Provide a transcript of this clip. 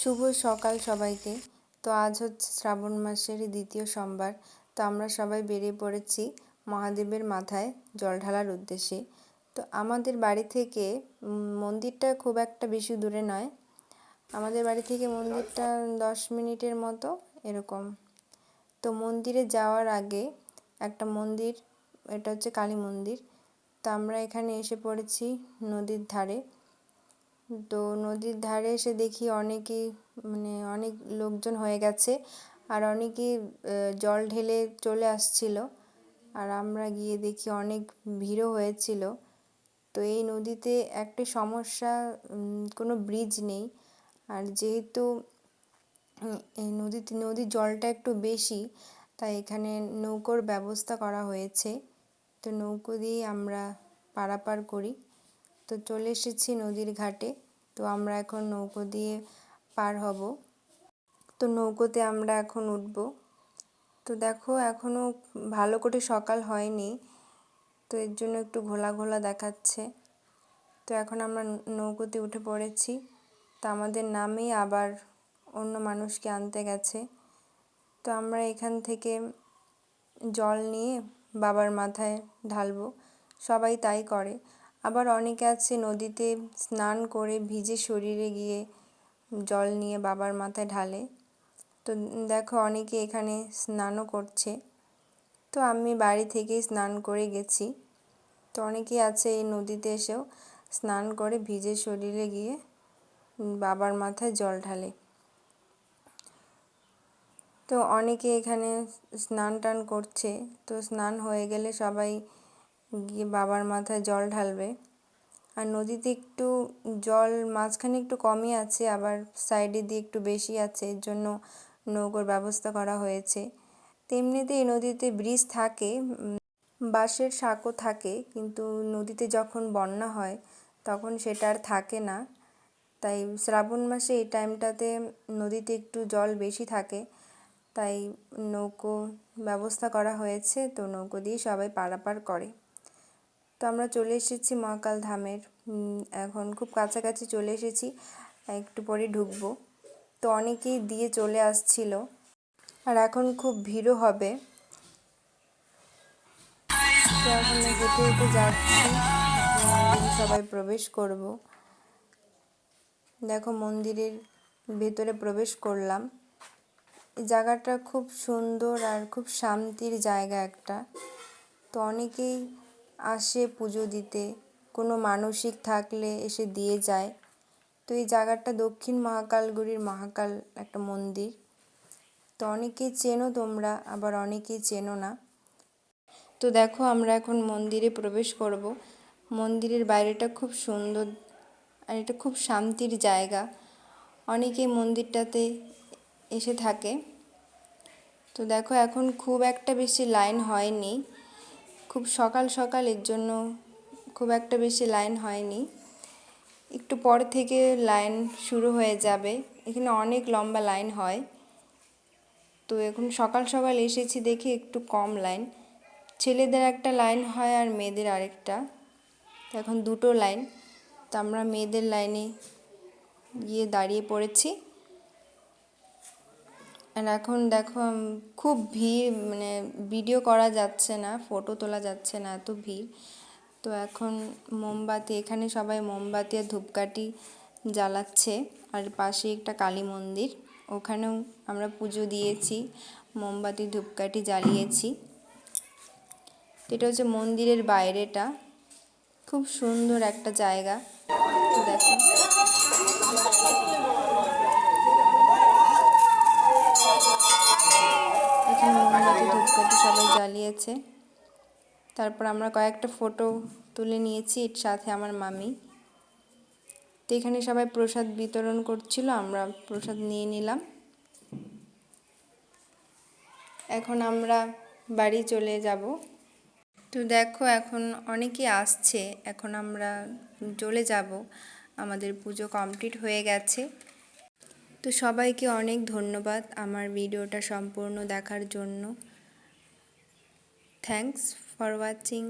শুভ সকাল সবাইকে। তো আজ হচ্ছে শ্রাবণ মাসের দ্বিতীয় সোমবার। তো আমরা সবাই বেরিয়ে পড়েছি মহাদেবের মাথায় জল ঢালার উদ্দেশ্যে। তো আমাদের বাড়ি থেকে মন্দিরটা খুব একটা বেশি দূরে নয়। আমাদের বাড়ি থেকে মন্দিরটা 10 মিনিটের মতো এরকম। তো মন্দিরে যাওয়ার আগে একটা মন্দির, এটা হচ্ছে কালী মন্দির। তো আমরা এখানে এসে পড়েছি নদীর ধারে। তো নদীর ধারে এসে দেখি অনেকেই অনেক লোকজন হয়ে গেছে, আর অনেকেই জল ঢেলে চলে আসছিল। আর আমরা গিয়ে দেখি অনেক ভিড়ও হয়েছিল। তো এই নদীতে একটা সমস্যা, কোনো ব্রিজ নেই। আর যেহেতু এই নদীর জলটা একটু বেশি, তাই এখানে নৌকোর ব্যবস্থা করা হয়েছে। তো নৌকো দিয়ে আমরা পারাপার করি। তো চলে এসেছি নদীর ঘাটে। তো আমরা এখন নৌকো দিয়ে পার হব। তো নৌকোতে আমরা এখন উঠব। তো দেখো এখনও ভালো করে সকাল হয়নি, তো এর জন্য একটু ঘোলা ঘোলা দেখাচ্ছে। তো এখন আমরা নৌকোতে উঠে পড়েছি। তো আমাদের নামেই আবার অন্য মানুষকে আনতে গেছে। তো আমরা এখান থেকে জল নিয়ে বাবার মাথায় ঢালবো, সবাই তাই করে। আবার অনেকে আছে নদীতে স্নান করে ভিজে শরীরে গিয়ে জল নিয়ে বাবার মাথায় ঢালে। তো দেখো অনেকে এখানে স্নানও করছে। তো আমি বাড়ি থেকেই স্নান করে গেছি। তো অনেকেই আছে এই নদীতে এসেও স্নান করে ভিজে শরীরে গিয়ে বাবার মাথায় জল ঢালে। তো অনেকে এখানে স্নান টান করছে। তো স্নান হয়ে গেলে সবাই গিয়ে বাবার মাথায় জল ঢালবে। আর নদীতে একটু জল মাঝখানে একটু কমই আছে, আবার সাইডে দিয়ে একটু বেশি আছে, এর জন্য নৌকোর ব্যবস্থা করা হয়েছে। তেমনিতে এই নদীতে ব্রিজ থাকে, বাঁশের সাঁকো থাকে, কিন্তু নদীতে যখন বন্যা হয় তখন সেটা আর থাকে না। তাই শ্রাবণ মাসে এই টাইমটাতে নদীতে একটু জল বেশি থাকে, তাই নৌকো ব্যবস্থা করা হয়েছে। তো নৌকো দিয়ে সবাই পারাপার করে। তো আমরা চলে এসেছি মহাকাল ধামের, এখন খুব কাছাকাছি চলে এসেছি, একটু পরে ঢুকবো। তো অনেকেই দিয়ে চলে আসছিল, আর এখন খুব ভিড়ও হবে। তো এখন হেঁটে হেঁটে যাচ্ছি, মন্দিরে সবাই প্রবেশ করব। দেখো মন্দিরের ভেতরে প্রবেশ করলাম। এই জায়গাটা খুব সুন্দর আর খুব শান্তির জায়গা একটা। তো অনেকেই আসে পুজো দিতে, কোনো মানসিক থাকলে এসে দিয়ে যায়। তো এই জায়গাটা দক্ষিণ মহাকালগুড়ির মহাকাল একটা মন্দির। তো অনেকেই চেনো তোমরা, আবার অনেকেই চেনো না। তো দেখো আমরা এখন মন্দিরে প্রবেশ করব। মন্দিরের বাইরেটা খুব সুন্দর, আর এটা খুব শান্তির জায়গা। অনেকেই মন্দিরটাতে এসে থাকে। তো দেখো এখন খুব একটা বেশি লাইন হয়নি, খুব সকাল সকাল, এর জন্য খুব একটা বেশি লাইন হয়নি। একটু পর থেকে লাইন শুরু হয়ে যাবে, এখানে অনেক লম্বা লাইন হয়। তো এখন সকাল সকাল এসেছি দেখে একটু কম লাইন। ছেলেদের একটা লাইন হয় আর মেয়েদের আরেকটা, তো এখন দুটো লাইন। তো আমরা মেয়েদের লাইনে গিয়ে দাঁড়িয়ে পড়েছি। আর এখন দেখো খুব ভিড়, ভিডিও করা যাচ্ছে না, ফটো তোলা যাচ্ছে না, এত ভিড়। তো এখন মোমবাতি, এখানে সবাই মোমবাতি আর ধূপকাঠি জ্বালাচ্ছে। আর পাশে একটা কালী মন্দির, ওখানেও আমরা পুজো দিয়েছি, মোমবাতি ধূপকাঠি জ্বালিয়েছি। এটা হচ্ছে মন্দিরের বাইরেটা, খুব সুন্দর একটা জায়গা। তো দেখো এখানে মোমবাতি ধূপকাঠি সবাই জ্বালিয়েছে। তারপর আমরা কয়েকটা ফটো তুলে নিয়েছি, এর সাথে আমার মামি। তো এখানে সবাই প্রসাদ বিতরণ করছিল, আমরা প্রসাদ নিয়ে নিলাম। এখন আমরা বাড়ি চলে যাব। তো দেখো এখন অনেকেই আসছে, এখন আমরা চলে যাব, আমাদের পুজো কমপ্লিট হয়ে গেছে। তো সবাইকে অনেক ধন্যবাদ আমার ভিডিওটা সম্পূর্ণ দেখার জন্য। Thanks for watching.